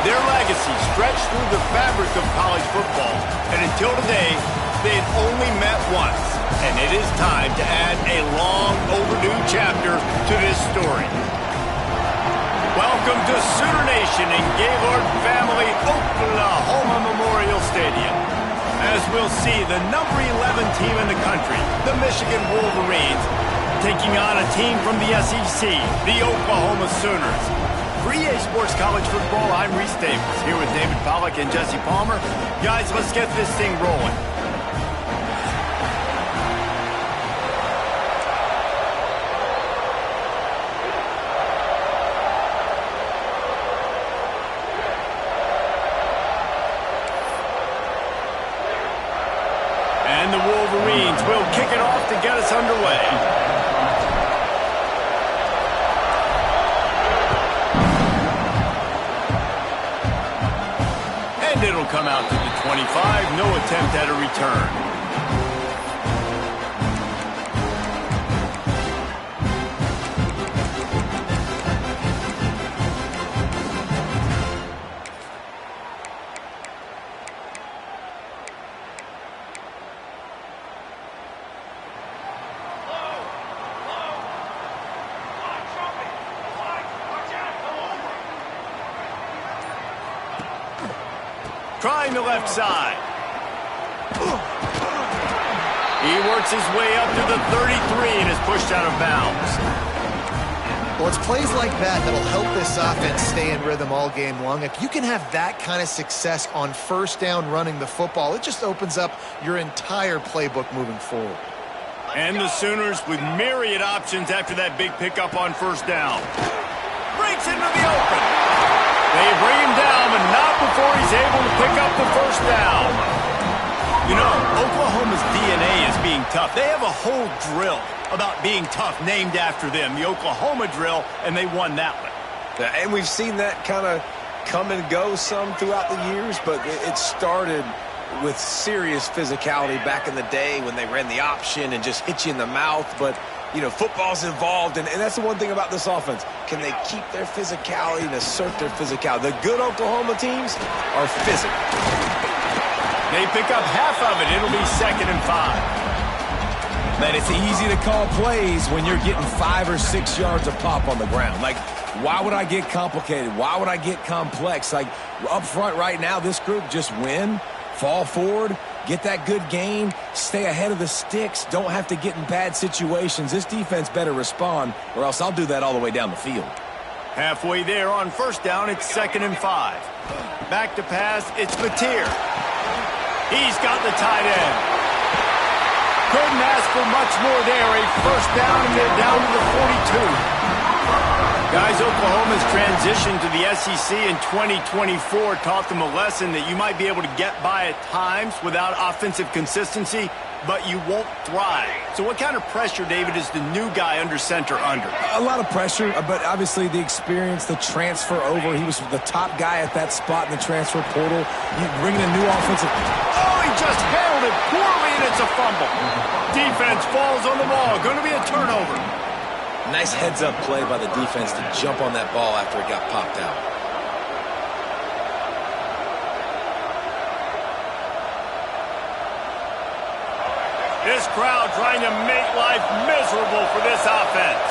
Their legacy stretched through the fabric of college football, and until today, they had only met once. And it is time to add a long overdue chapter to this story. Welcome to Sooner Nation in Gaylord Family Oklahoma Memorial Stadium. As we'll see, the number 11 team in the country, the Michigan Wolverines, taking on a team from the SEC, the Oklahoma Sooners. For EA Sports College Football, I'm Reese Davis, here with David Pollack and Jesse Palmer. Guys, let's get this thing rolling. And the Wolverines will kick it off to get us underway. It'll come out to the 25. No attempt at a return. Trying the left side. He works his way up to the 33 and is pushed out of bounds. Well, it's plays like that that'll help this offense stay in rhythm all game long. If you can have that kind of success on first down running the football, it just opens up your entire playbook moving forward. And the Sooners with myriad options after that big pickup on first down. Breaks into the open. They bring him down, but not before he's able to pick up the first down. You know, Oklahoma's DNA is being tough. They have a whole drill about being tough named after them, the Oklahoma drill, and they won that one. Yeah, and we've seen that kind of come and go some throughout the years, but it started with serious physicality back in the day when they ran the option and just hit you in the mouth. But you know, football's involved, and that's the one thing about this offense. Can they keep their physicality and assert their physicality? The good Oklahoma teams are physical. They pick up half of it. It'll be 2nd and 5. Man, it's easy to call plays when you're getting 5 or 6 yards of pop on the ground. Like, why would I get complicated? Why would I get complex? Like, up front right now, this group just win, fall forward, get that good gain, stay ahead of the sticks, don't have to get in bad situations. This defense better respond, or else I'll do that all the way down the field. Halfway there on first down, it's 2nd and 5. Back to pass, it's Mateer. He's got the tight end. Couldn't ask for much more there. A first down, and they're down to the 42. Guys, Oklahoma's transition to the SEC in 2024 taught them a lesson that you might be able to get by at times without offensive consistency, but you won't thrive. So what kind of pressure, David, is the new guy under center under? A lot of pressure, but obviously the experience, the transfer over. He was the top guy at that spot in the transfer portal. You bring in a new offensive. Oh, he just handled it poorly, and it's a fumble. Defense falls on the ball. Going to be a turnover. Nice heads-up play by the defense to jump on that ball after it got popped out. This crowd trying to make life miserable for this offense.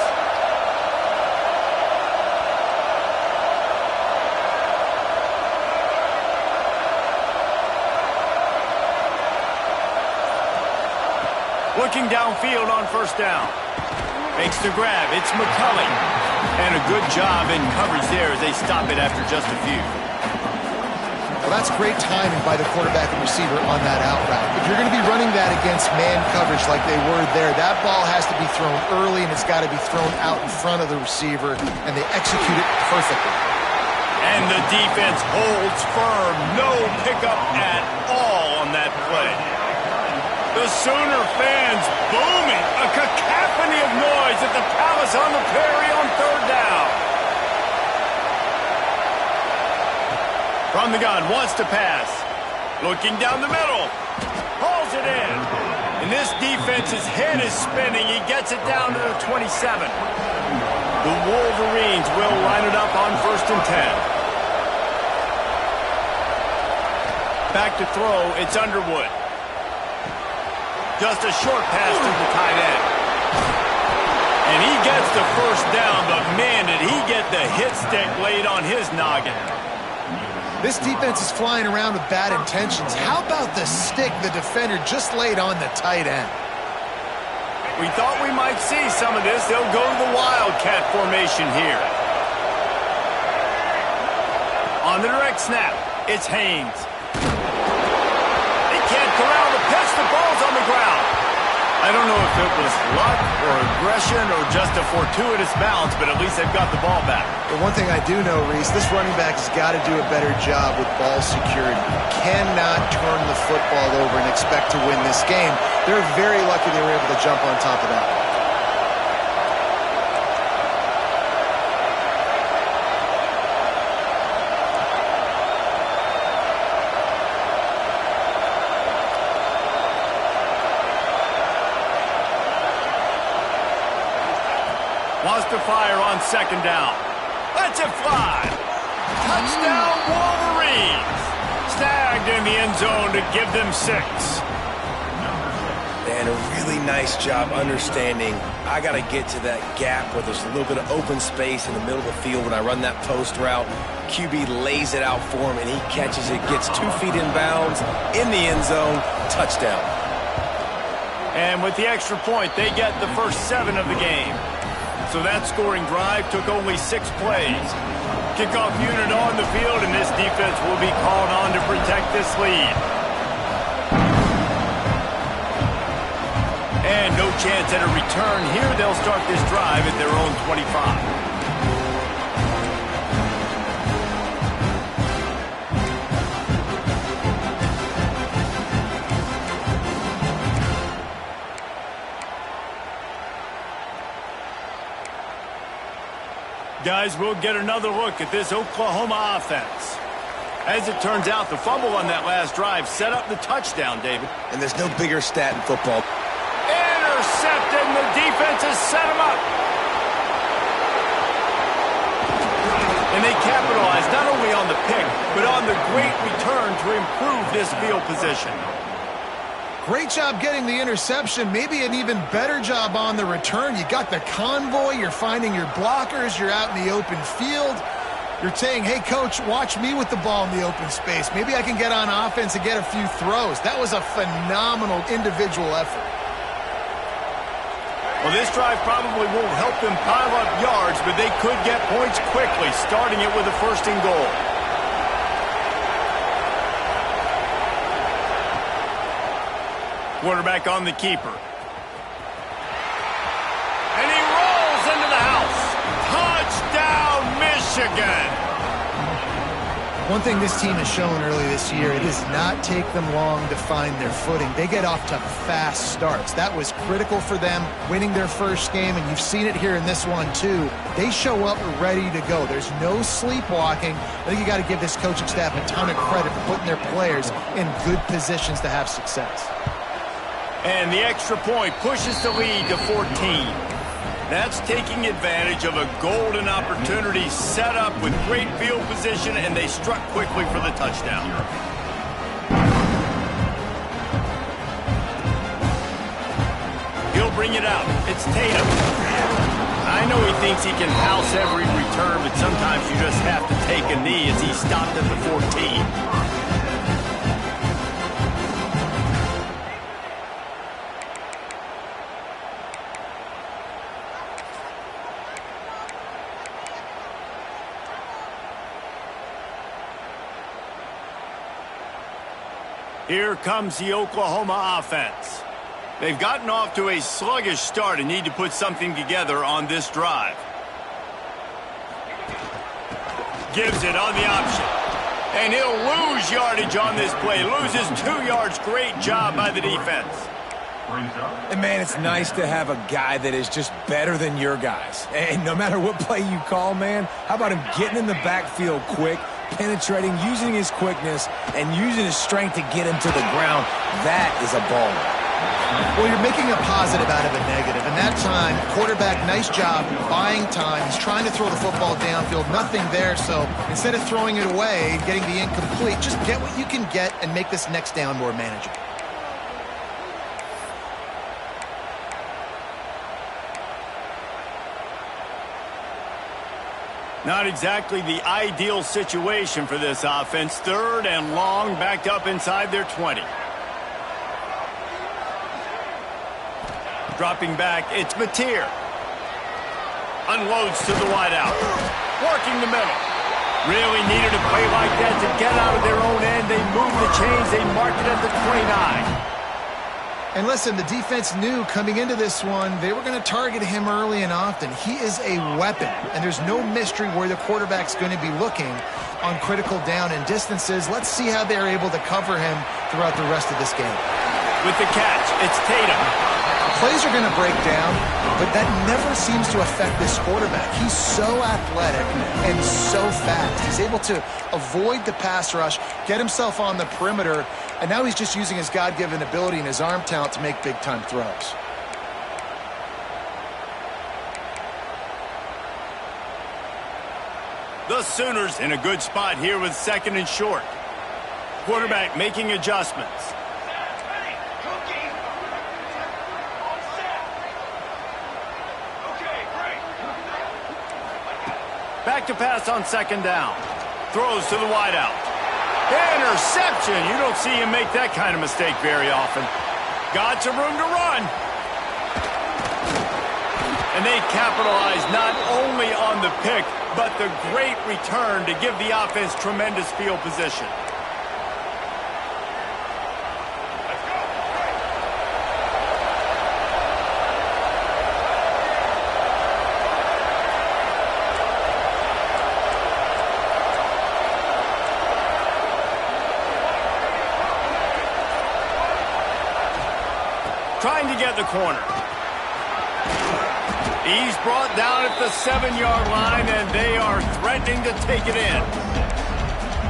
Looking downfield on first down. Makes the grab. It's McCulley. And a good job in coverage there as they stop it after just a few. Well, that's great timing by the quarterback and receiver on that out route. If you're going to be running that against man coverage like they were there, that ball has to be thrown early, and it's got to be thrown out in front of the receiver, and they execute it perfectly. And the defense holds firm. No pickup at all on that play. The Sooner fans booming. A cacophony of noise at the Palace on the Prairie on third down. From the gun, wants to pass. Looking down the middle. Hauls it in. And this defense's head is spinning. He gets it down to the 27. The Wolverines will line it up on 1st and 10. Back to throw, it's Underwood. Just a short pass to the tight end. And he gets the first down, but man, did he get the hit stick laid on his noggin. This defense is flying around with bad intentions. How about the stick the defender just laid on the tight end? We thought we might see some of this. They'll go to the Wildcat formation here. On the direct snap, it's Haynes. They can't corral the pitch. The ball's on the ground. I don't know if it was luck or aggression or just a fortuitous bounce, but at least they've got the ball back. But one thing I do know, Reese, this running back has got to do a better job with ball security. Cannot turn the football over and expect to win this game. They're very lucky they were able to jump on top of that. Wants to fire on second down. Lets it fly. Touchdown, Wolverines. Snagged in the end zone to give them 6. And a really nice job understanding I got to get to that gap where there's a little bit of open space in the middle of the field when I run that post route. QB lays it out for him, and he catches it, gets 2 feet in bounds, in the end zone, touchdown. And with the extra point, they get the first 7 of the game. So that scoring drive took only 6 plays. Kickoff unit on the field, and this defense will be called on to protect this lead. And no chance at a return here. They'll start this drive at their own 25. Guys, we'll get another look at this Oklahoma offense. As it turns out, the fumble on that last drive set up the touchdown, David. And there's no bigger stat in football. Intercepted, and the defense has set him up. And they capitalize not only on the pick, but on the great return to improve this field position. Great job getting the interception, maybe an even better job on the return. You got the convoy, you're finding your blockers, you're out in the open field. You're saying, hey, coach, watch me with the ball in the open space. Maybe I can get on offense and get a few throws. That was a phenomenal individual effort. Well, this drive probably won't help them pile up yards, but they could get points quickly, starting it with a 1st and goal. Quarterback on the keeper. And he rolls into the house. Touchdown, Michigan. One thing this team has shown early this year, it does not take them long to find their footing. They get off to fast starts. That was critical for them, winning their first game, and you've seen it here in this one too. They show up ready to go. There's no sleepwalking. I think you got to give this coaching staff a ton of credit for putting their players in good positions to have success. And the extra point pushes the lead to 14. That's taking advantage of a golden opportunity set up with great field position, and they struck quickly for the touchdown. He'll bring it out. It's Tatum. I know he thinks he can house every return, but sometimes you just have to take a knee as he stopped at the 14. Here comes the Oklahoma offense. They've gotten off to a sluggish start and need to put something together on this drive. Gives it on the option. And he'll lose yardage on this play. Loses 2 yards. Great job by the defense. And, man, it's nice to have a guy that is just better than your guys. And no matter what play you call, man, how about him getting in the backfield quick, penetrating, using his quickness, and using his strength to get him to the ground? That is a baller. Well, you're making a positive out of a negative. And that time, quarterback, nice job buying time. He's trying to throw the football downfield. Nothing there. So instead of throwing it away, getting the incomplete, just get what you can get and make this next down more manageable. Not exactly the ideal situation for this offense. 3rd and long, backed up inside their 20. Dropping back, it's Mateer. Unloads to the wideout. Working the middle. Really needed a play like that to get out of their own end. They moved the chains. They marked it at the 29. And listen, the defense knew coming into this one, they were going to target him early and often. He is a weapon, and there's no mystery where the quarterback's going to be looking on critical down and distances. Let's see how they're able to cover him throughout the rest of this game. With the catch, it's Tatum. Plays are going to break down, but that never seems to affect this quarterback. He's so athletic and so fast. He's able to avoid the pass rush, get himself on the perimeter, and now he's just using his God-given ability and his arm talent to make big-time throws. The Sooners in a good spot here with 2nd and short. Quarterback making adjustments. Back to pass on 2nd down. Throws to the wideout. Interception. You don't see him make that kind of mistake very often. Got some room to run. And they capitalize not only on the pick, but the great return to give the offense tremendous field position. Trying to get the corner. He's brought down at the 7-yard line, and they are threatening to take it in.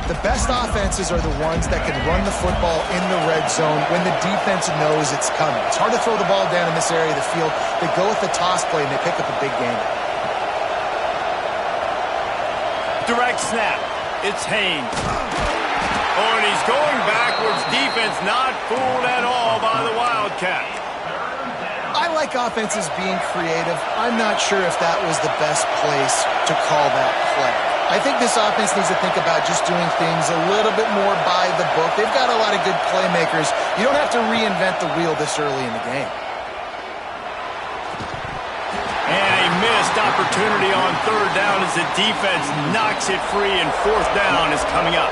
The best offenses are the ones that can run the football in the red zone when the defense knows it's coming. It's hard to throw the ball down in this area of the field. They go with the toss play, and they pick up a big gain. Direct snap. It's Haynes. Oh, and he's going backwards. Defense not fooled at all by the Wildcat. I like offenses being creative. I'm not sure if that was the best place to call that play. I think this offense needs to think about just doing things a little bit more by the book. They've got a lot of good playmakers. You don't have to reinvent the wheel this early in the game. And a missed opportunity on 3rd down as the defense knocks it free, and 4th down is coming up.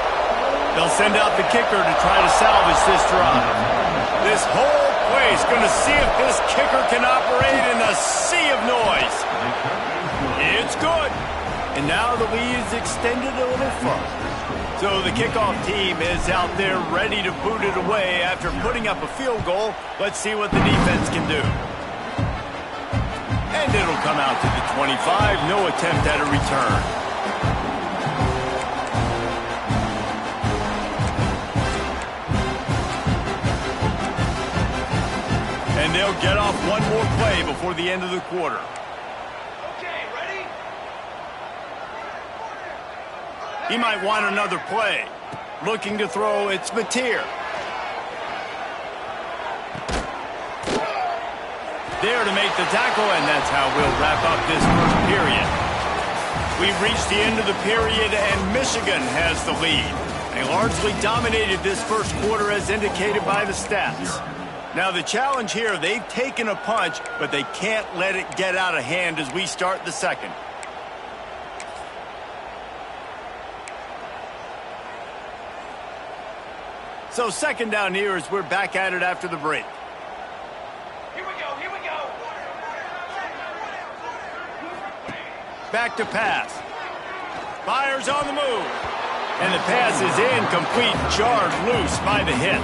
They'll send out the kicker to try to salvage this drive. This whole place going to see if this kicker can operate in a sea of noise. It's good. And now the lead is extended a little further. So the kickoff team is out there ready to boot it away after putting up a field goal. Let's see what the defense can do. And it'll come out to the 25. No attempt at a return. And they'll get off one more play before the end of the quarter. Okay, ready? He might want another play. Looking to throw, it's Mateer. There to make the tackle, and that's how we'll wrap up this first period. We've reached the end of the period, and Michigan has the lead. They largely dominated this first quarter as indicated by the stats. Now the challenge here, they've taken a punch, but they can't let it get out of hand as we start the second. So 2nd down here as we're back at it after the break. Here we go, here we go. Back to pass. Fires on the move. And the pass is incomplete, jarred loose by the hit.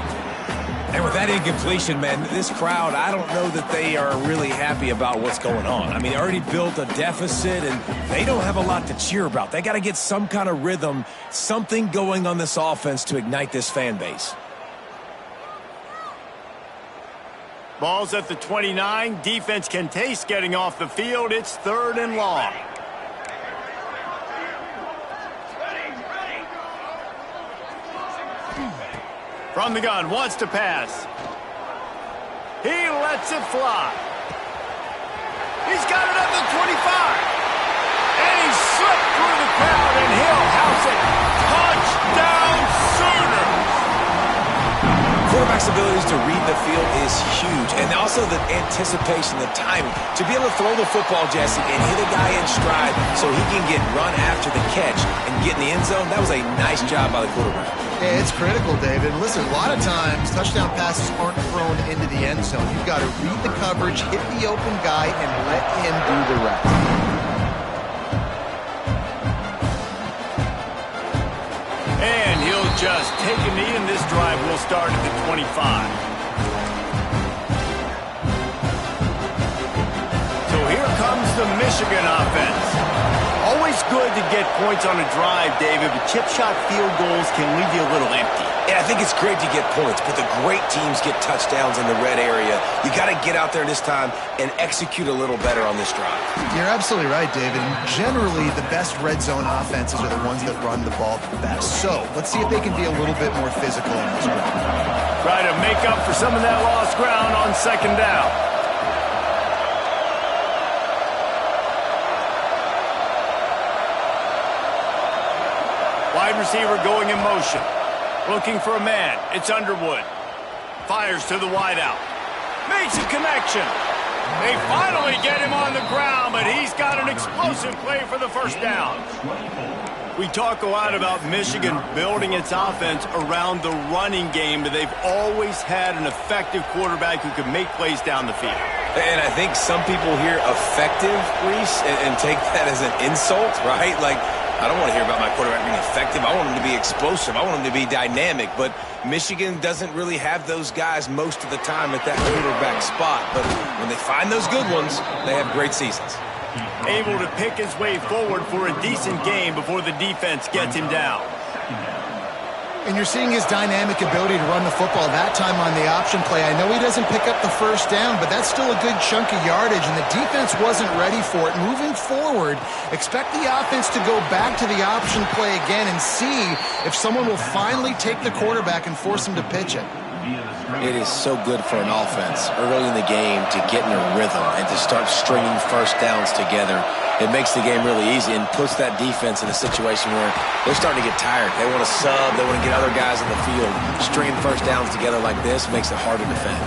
And with that incompletion, man, this crowd, I don't know that they are really happy about what's going on. I mean, they already built a deficit, and they don't have a lot to cheer about. They got to get some kind of rhythm, something going on this offense to ignite this fan base. Ball's at the 29. Defense can taste getting off the field. It's 3rd and long. From the gun, wants to pass. He lets it fly. He's got it at the 25. And he slipped through the crowd, and he'll house it. Touchdown Sooners! Quarterback's abilities to read the field is huge, and also the anticipation, the timing. To be able to throw the football, Jesse, and hit a guy in stride so he can get run after the catch and get in the end zone, that was a nice job by the quarterback. Yeah, it's critical, David. Listen, a lot of times, touchdown passes aren't thrown into the end zone. You've got to read the coverage, hit the open guy, and let him do the rest. And he'll just take a knee, and this drive will start at the 25. So here comes the Michigan offense. Always good to get points on a drive, David, but chip shot field goals can leave you a little empty. Yeah, I think it's great to get points, but the great teams get touchdowns in the red area. You got to get out there this time and execute a little better on this drive. You're absolutely right, David. Generally, the best red zone offenses are the ones that run the ball the best. So let's see if they can be a little bit more physical in this drive. Try to make up for some of that lost ground on 2nd down. Wide receiver going in motion. Looking for a man. It's Underwood. Fires to the wideout. Makes a connection. They finally get him on the ground, but he's got an explosive play for the 1st down. We talk a lot about Michigan building its offense around the running game, but they've always had an effective quarterback who can make plays down the field. And I think some people hear effective, Reese, and take that as an insult, right? Like, I don't want to hear about my quarterback being effective. I want him to be explosive. I want him to be dynamic. But Michigan doesn't really have those guys most of the time at that quarterback spot. But when they find those good ones, they have great seasons. Able to pick his way forward for a decent game before the defense gets him down. And you're seeing his dynamic ability to run the football that time on the option play. I know he doesn't pick up the 1st down, but that's still a good chunk of yardage, and the defense wasn't ready for it. Moving forward, expect the offense to go back to the option play again and see if someone will finally take the quarterback and force him to pitch it. It is so good for an offense early in the game to get in a rhythm and to start stringing 1st downs together. It makes the game really easy and puts that defense in a situation where they're starting to get tired. They want to sub. They want to get other guys in the field. Stringing 1st downs together like this makes it hard to defend.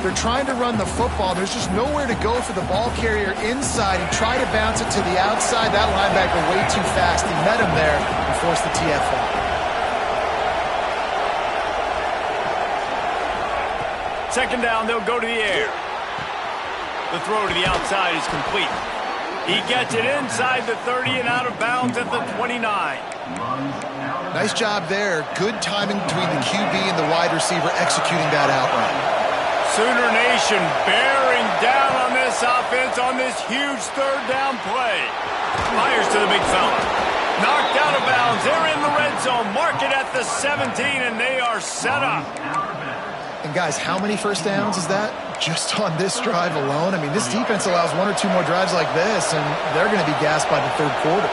They're trying to run the football. There's just nowhere to go for the ball carrier inside. He tried to bounce it to the outside. That linebacker way too fast. He met him there and forced the TFL. 2nd down, they'll go to the air. The throw to the outside is complete. He gets it inside the 30 and out of bounds at the 29. Nice job there. Good timing between the QB and the wide receiver executing that out route. Sooner Nation bearing down on this offense on this huge 3rd down play. Fires to the big fella. Knocked out of bounds. They're in the red zone. Mark it at the 17, and they are set up. And guys, how many 1st downs is that? Just on this drive alone? I mean, this defense allows 1 or 2 more drives like this, and they're going to be gassed by the 3rd quarter.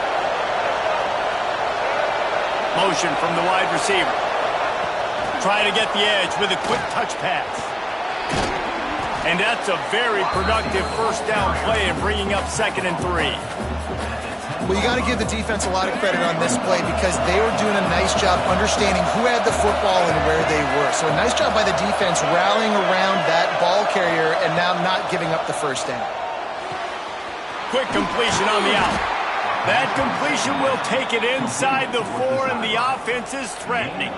Motion from the wide receiver. Trying to get the edge with a quick touch pass. And that's a very productive 1st down play in bringing up 2nd and 3. Well, you got to give the defense a lot of credit on this play because they were doing a nice job understanding who had the football and where they were. So a nice job by the defense rallying around that ball carrier and now not giving up the 1st down. Quick completion on the out. That completion will take it inside the 4, and the offense is threatening.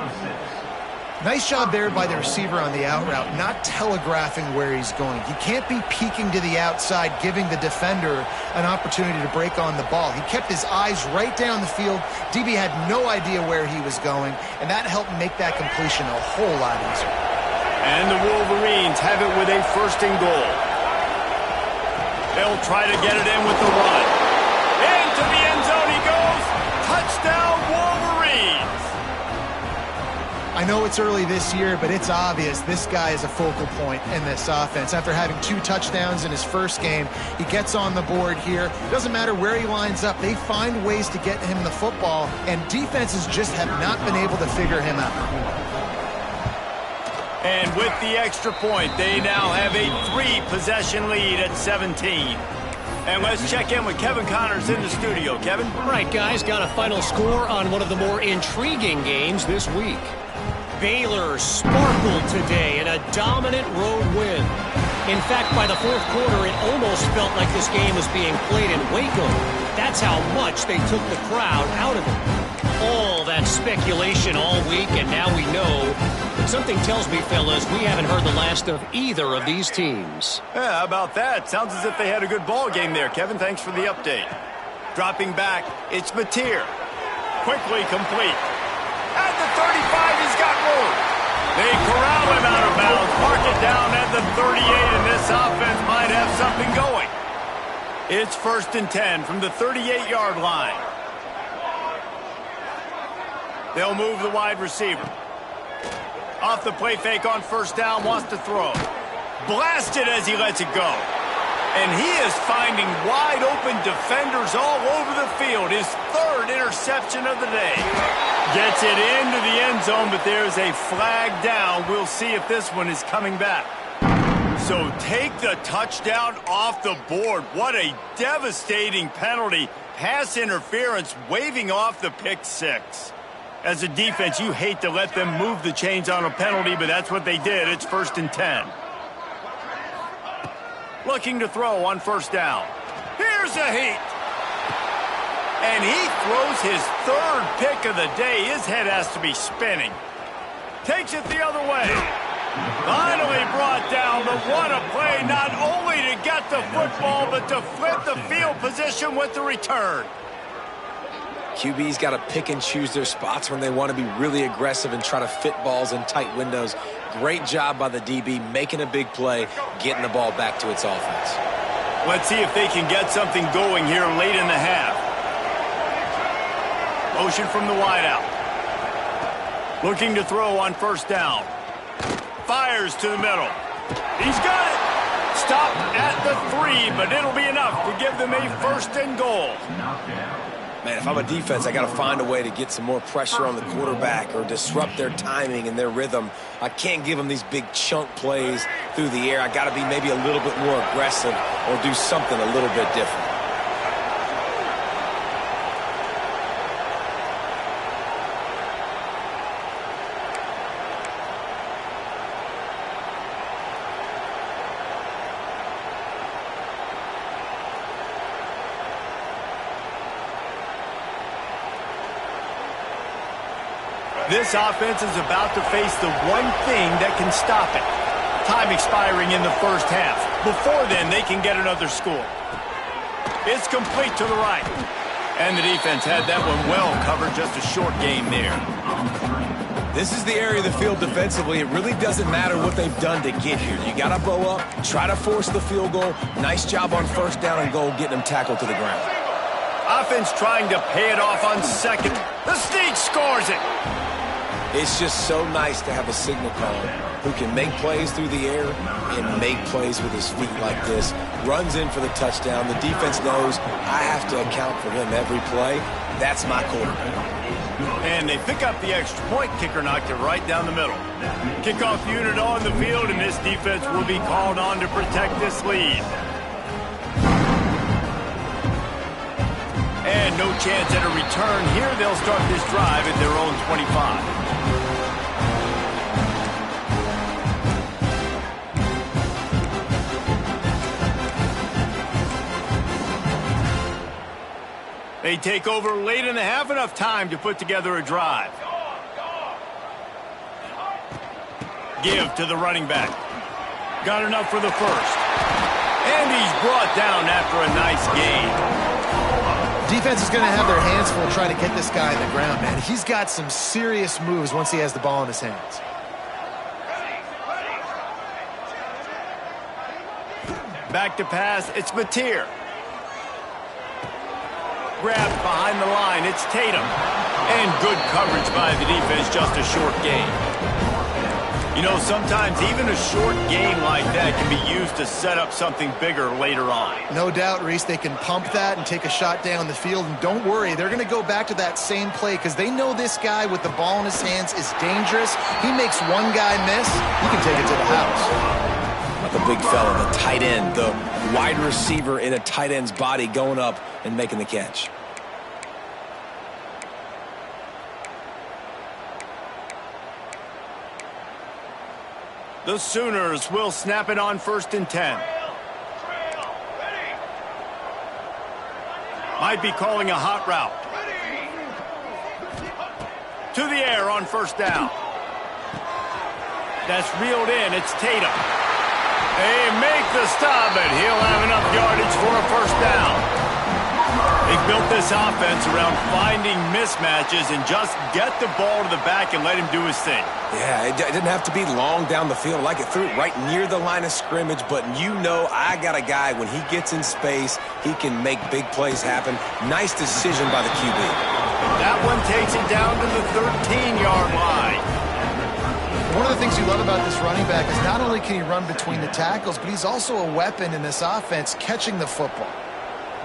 Nice job there by the receiver on the out route, not telegraphing where he's going. He can't be peeking to the outside, giving the defender an opportunity to break on the ball. He kept his eyes right down the field. DB had no idea where he was going, and that helped make that completion a whole lot easier. And the Wolverines have it with a 1st and goal. They'll try to get it in with the run. Into the end zone he goes. Touchdown, Wolverines. I know it's early this year, but it's obvious this guy is a focal point in this offense. After having 2 touchdowns in his first game, he gets on the board here. It doesn't matter where he lines up. They find ways to get him the football, and defenses just have not been able to figure him out. And with the extra point, they now have a 3-possession lead at 17. And let's check in with Kevin Connors in the studio. Kevin? All right, guys, got a final score on one of the more intriguing games this week. Baylor sparkled today in a dominant road win. In fact, by the fourth quarter, it almost felt like this game was being played in Waco. That's how much they took the crowd out of it. All that speculation all week, and now we know. But something tells me, fellas, we haven't heard the last of either of these teams. Yeah, how about that? Sounds as if they had a good ball game there, Kevin. Thanks for the update. Dropping back, it's Mateer. Quickly complete. At the 35, he's got room. They corral him out of bounds, mark it down at the 38, and this offense might have something going. It's 1st and 10 from the 38-yard line. They'll move the wide receiver. Off the play fake on 1st down, wants to throw. Blasted as he lets it go. And he is finding wide-open defenders all over the field. His 3rd interception of the day. Gets it into the end zone, but there's a flag down. We'll see if this one is coming back. So take the touchdown off the board. What a devastating penalty. Pass interference, waving off the pick 6. As a defense, you hate to let them move the chains on a penalty, but that's what they did. It's 1st and 10. Looking to throw on 1st down. Here's a heat. And he throws his 3rd pick of the day. His head has to be spinning. Takes it the other way. Finally brought down, but what a play, not only to get the football, but to flip the field position with the return. QB's got to pick and choose their spots when they want to be really aggressive and try to fit balls in tight windows. Great job by the DB, making a big play, getting the ball back to its offense. Let's see if they can get something going here late in the half. Motion from the wideout. Looking to throw on 1st down. Fires to the middle. He's got it. Stop at the 3, but it'll be enough to give them a 1st and goal. Man, if I'm a defense, I got to find a way to get some more pressure on the quarterback or disrupt their timing and their rhythm. I can't give them these big chunk plays through the air. I got to be maybe a little bit more aggressive or do something a little bit different. This offense is about to face the one thing that can stop it. Time expiring in the 1st half. Before then, they can get another score. It's complete to the right. And the defense had that one well covered, just a short game there. This is the area of the field defensively. It really doesn't matter what they've done to get here. You got to bow up, try to force the field goal. Nice job on 1st down and goal, getting them tackled to the ground. Offense trying to pay it off on 2nd. The Sneak scores it. It's just so nice to have a signal caller who can make plays through the air and make plays with his feet like this. Runs in for the touchdown. The defense knows I have to account for him every play. That's my quarterback. And they pick up the extra point. Kicker knocked it right down the middle. Kickoff unit on the field, and this defense will be called on to protect this lead. And no chance at a return here. They'll start this drive at their own 25. They take over late in the half, enough time to put together a drive. Give to the running back. Got enough for the 1st. And he's brought down after a nice gain. Defense is going to have their hands full trying to get this guy on the ground, man. He's got some serious moves once he has the ball in his hands. Back to pass, it's Mateer. Grabbed behind the line, it's Tatum. And good coverage by the defense, just a short gain. You know, sometimes even a short game like that can be used to set up something bigger later on. No doubt, Reese, they can pump that and take a shot down the field. And don't worry, they're going to go back to that same play because they know this guy with the ball in his hands is dangerous. He makes one guy miss, he can take it to the house. Not the big fella, the tight end, the wide receiver in a tight end's body going up and making the catch. The Sooners will snap it on 1st and 10. Might be calling a hot route. To the air on 1st down. That's reeled in. It's Tatum. They make the stop, and he'll have enough yardage for a 1st down. They built this offense around finding mismatches and just get the ball to the back and let him do his thing. Yeah, it didn't have to be long down the field. Like it threw it right near the line of scrimmage, but you know I got a guy, when he gets in space, he can make big plays happen. Nice decision by the QB. That one takes it down to the 13-yard line. One of the things you love about this running back is not only can he run between the tackles, but he's also a weapon in this offense catching the football.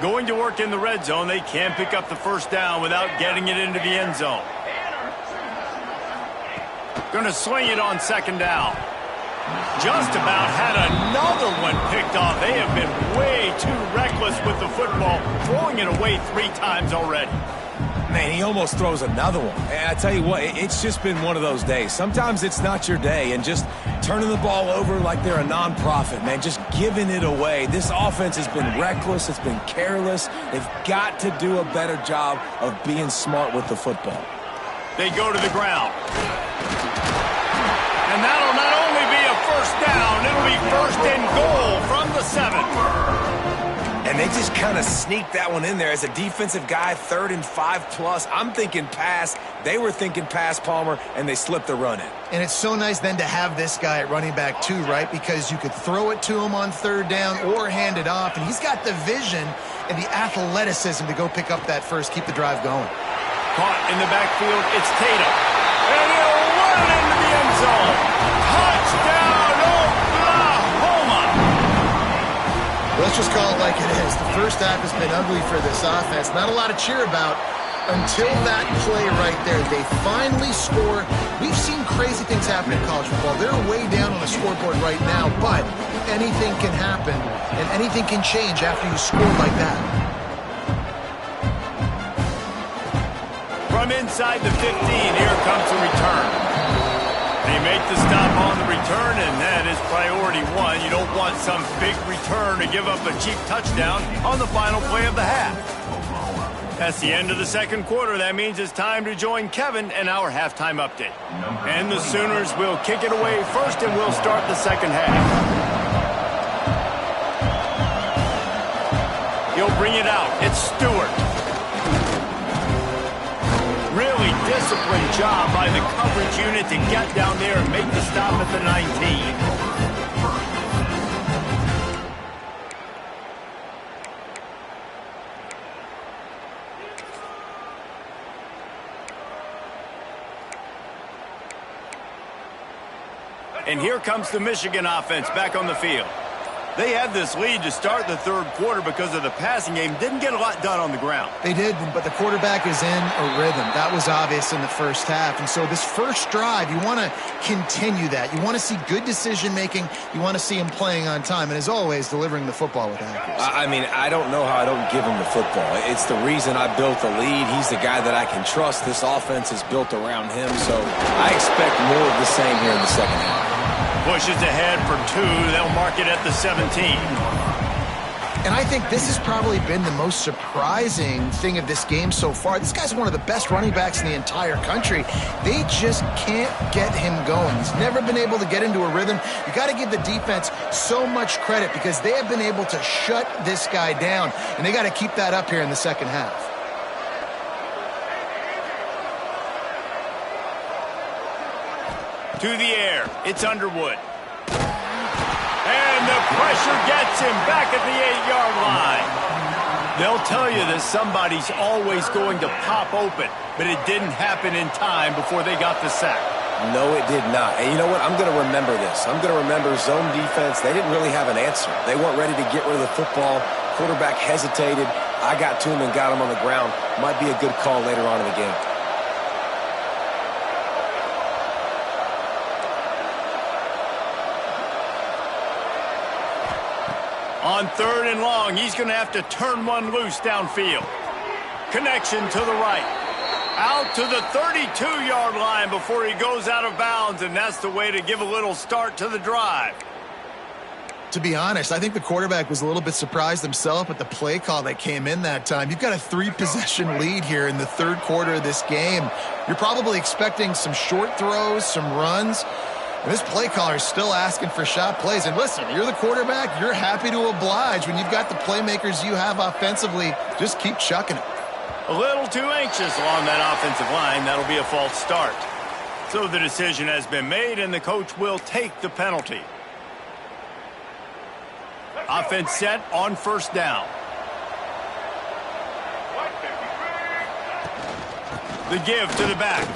Going to work in the red zone, they can't pick up the 1st down without getting it into the end zone. Going to swing it on 2nd down. Just about had another one picked off. They have been way too reckless with the football, throwing it away 3 times already. Man, he almost throws another one. And I tell you what, it's just been one of those days. Sometimes it's not your day, and just turning the ball over like they're a nonprofit, man, just giving it away. This offense has been reckless. It's been careless. They've got to do a better job of being smart with the football. They go to the ground. And that'll not only be a 1st down, it'll be 1st and goal from the 7. And they just kind of sneaked that one in there as a defensive guy, 3rd and 5+. I'm thinking pass. They were thinking pass, Palmer, and they slipped the run in. And it's so nice then to have this guy at running back too, right? Because you could throw it to him on 3rd down or hand it off. And he's got the vision and the athleticism to go pick up that first, keep the drive going. Caught in the backfield, it's Tatum. And he'll run it into the end zone. Touchdown, Oklahoma! Let's just call it like it is. The first half has been ugly for this offense. Not a lot to cheer about until that play right there. They finally score. We've seen crazy things happen in college football. They're way down on the scoreboard right now, but anything can happen, and anything can change after you score like that. From inside the 15, here comes the return. They make the stop on the return, and that is priority 1. You don't want some big return to give up a cheap touchdown on the final play of the half. That's the end of the 2nd quarter. That means it's time to join Kevin and our halftime update. And the Sooners will kick it away first, and we'll start the 2nd half. He'll bring it out. It's Stewart. Really disciplined job by the coverage unit to get down there and make the stop at the 19. And here comes the Michigan offense back on the field. They had this lead to start the 3rd quarter because of the passing game. Didn't get a lot done on the ground. They did, but the quarterback is in a rhythm. That was obvious in the first half. And so this first drive, you want to continue that. You want to see good decision-making. You want to see him playing on time. And as always, delivering the football with accuracy. I mean, I don't know how I don't give him the football. It's the reason I built the lead. He's the guy that I can trust. This offense is built around him. So I expect more of the same here in the 2nd half. Pushes ahead for 2. They'll mark it at the 17. And I think this has probably been the most surprising thing of this game so far. This guy's one of the best running backs in the entire country. They just can't get him going. He's never been able to get into a rhythm. You got to give the defense so much credit because they have been able to shut this guy down. And they got to keep that up here in the 2nd half. To the air, it's Underwood. And the pressure gets him back at the 8-yard line. They'll tell you that somebody's always going to pop open, but it didn't happen in time before they got the sack. No, it did not. And you know what? I'm going to remember this. I'm going to remember zone defense. They didn't really have an answer. They weren't ready to get rid of the football. Quarterback hesitated. I got to him and got him on the ground. Might be a good call later on in the game. On 3rd and long, he's going to have to turn one loose downfield. Connection to the right. Out to the 32-yard line before he goes out of bounds, and that's the way to give a little start to the drive. To be honest, I think the quarterback was a little bit surprised himself at the play call that came in that time. You've got a 3-possession lead here in the 3rd quarter of this game. You're probably expecting some short throws, some runs. And this play caller is still asking for shot plays. And listen, you're the quarterback. You're happy to oblige. When you've got the playmakers you have offensively, just keep chucking it. A little too anxious along that offensive line. That'll be a false start. So the decision has been made, and the coach will take the penalty. Offense set on 1st down. The give to the back.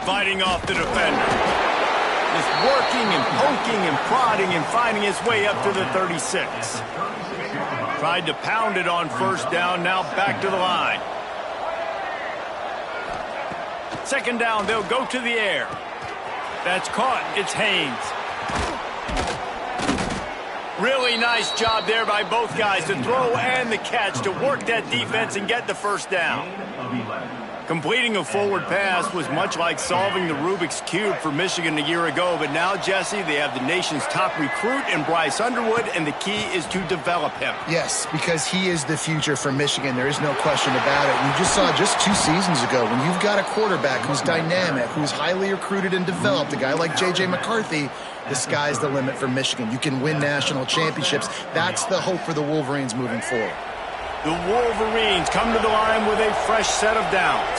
Fighting off the defender. Just working and poking and prodding and finding his way up to the 36. Tried to pound it on 1st down, now back to the line. 2nd down, they'll go to the air. That's caught. It's Haynes. Really nice job there by both guys to throw and the catch to work that defense and get the 1st down. Completing a forward pass was much like solving the Rubik's Cube for Michigan a year ago, but now, Jesse, they have the nation's top recruit in Bryce Underwood, and the key is to develop him. Yes, because he is the future for Michigan. There is no question about it. You just saw just 2 seasons ago when you've got a quarterback who's dynamic, who's highly recruited and developed, a guy like J.J. McCarthy, the sky's the limit for Michigan. You can win national championships. That's the hope for the Wolverines moving forward. The Wolverines come to the line with a fresh set of downs.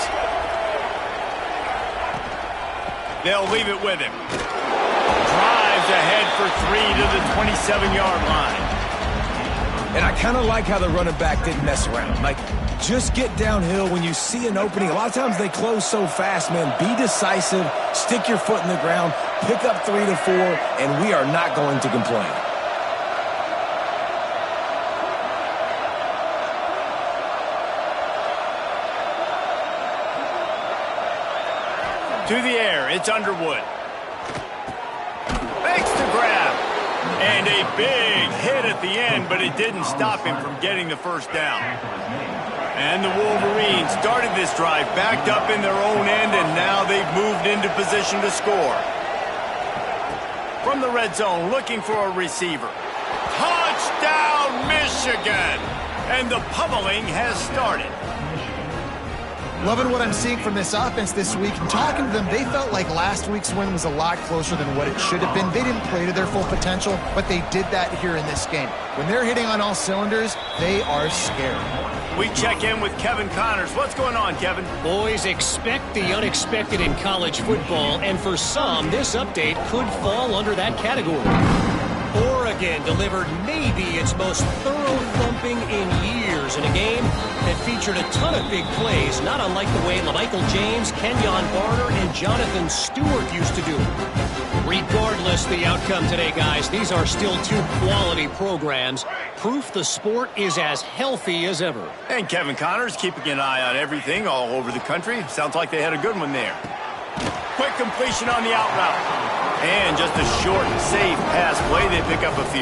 They'll leave it with him. Drives ahead for 3 to the 27-yard line. And I kind of like how the running back didn't mess around. Like, just get downhill when you see an opening. A lot of times they close so fast, man. Be decisive, stick your foot in the ground, pick up 3 to 4, and we are not going to complain. To the air, it's Underwood. Makes the grab. And a big hit at the end, but it didn't stop him from getting the 1st down. And the Wolverines started this drive backed up in their own end, and now they've moved into position to score. From the red zone, looking for a receiver. Touchdown, Michigan! And the pummeling has started. Loving what I'm seeing from this offense this week. And talking to them, they felt like last week's win was a lot closer than what it should have been. They didn't play to their full potential, but they did that here in this game. When they're hitting on all cylinders, they are scary. We check in with Kevin Connors. What's going on, Kevin? Boys, expect the unexpected in college football, and for some, this update could fall under that category. Oregon delivered maybe its most thorough thumping in years in a game that featured a ton of big plays, not unlike the way LaMichael James, Kenyon Barner, and Jonathan Stewart used to do it. Regardless the outcome today, guys, these are still 2 quality programs. Proof the sport is as healthy as ever. And Kevin Connors keeping an eye on everything all over the country. Sounds like they had a good one there. Quick completion on the out route. And just a short, safe pass play. They pick up a few.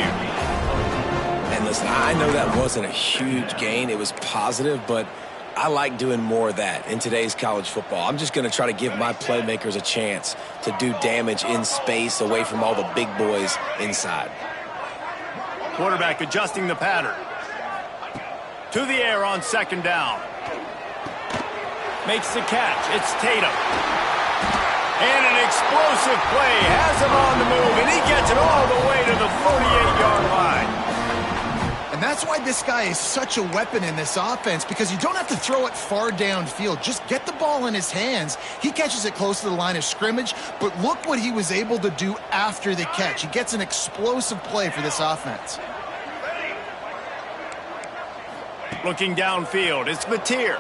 And listen, I know that wasn't a huge gain. It was positive, but I like doing more of that in today's college football. I'm just going to try to give my playmakers a chance to do damage in space away from all the big boys inside. Quarterback adjusting the pattern. To the air on 2nd down. Makes the catch. It's Tatum. And an explosive play has him on the move, and he gets it all the way to the 48-yard line. And that's why this guy is such a weapon in this offense, because you don't have to throw it far downfield. Just get the ball in his hands. He catches it close to the line of scrimmage, but look what he was able to do after the catch. He gets an explosive play for this offense. Looking downfield, it's Mateer.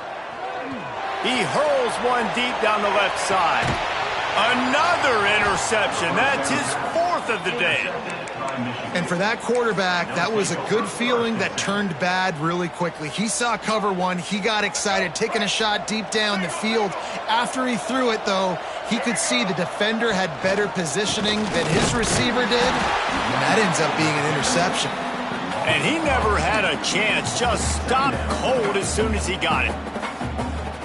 He hurls one deep down the left side. Another interception. That's his 4th of the day. And for that quarterback, that was a good feeling that turned bad really quickly. He saw cover one. He got excited, taking a shot deep down the field. After he threw it, though, he could see the defender had better positioning than his receiver did, and that ends up being an interception. And he never had a chance. Just stopped cold as soon as he got it.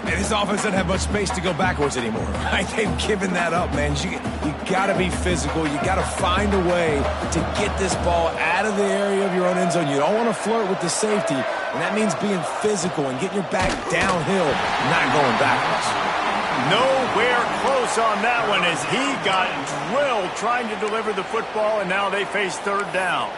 And this offense doesn't have much space to go backwards anymore, right? They've given that up, man. You got to be physical. You got to find a way to get this ball out of the area of your own end zone. You don't want to flirt with the safety, and that means being physical and getting your back downhill, not going backwards. Nowhere close on that one as he got drilled trying to deliver the football, and now they face 3rd down.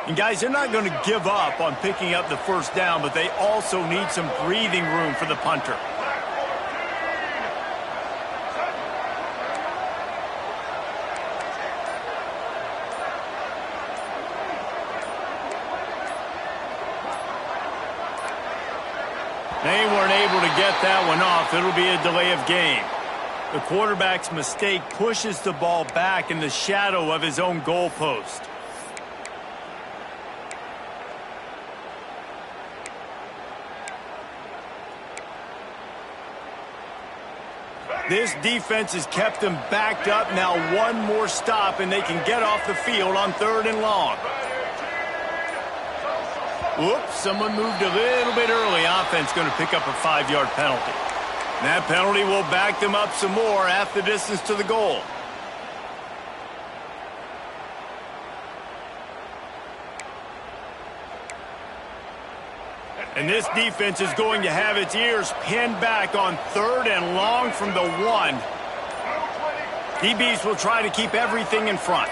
And guys, they're not going to give up on picking up the 1st down, but they also need some breathing room for the punter. They weren't able to get that one off. It'll be a delay of game. The quarterback's mistake pushes the ball back in the shadow of his own goalpost. This defense has kept them backed up. Now one more stop, and they can get off the field on 3rd and long. Whoops, someone moved a little bit early. Offense going to pick up a 5-yard penalty. And that penalty will back them up some more, half the distance to the goal. And this defense is going to have its ears pinned back on 3rd and long from the 1. DBs will try to keep everything in front.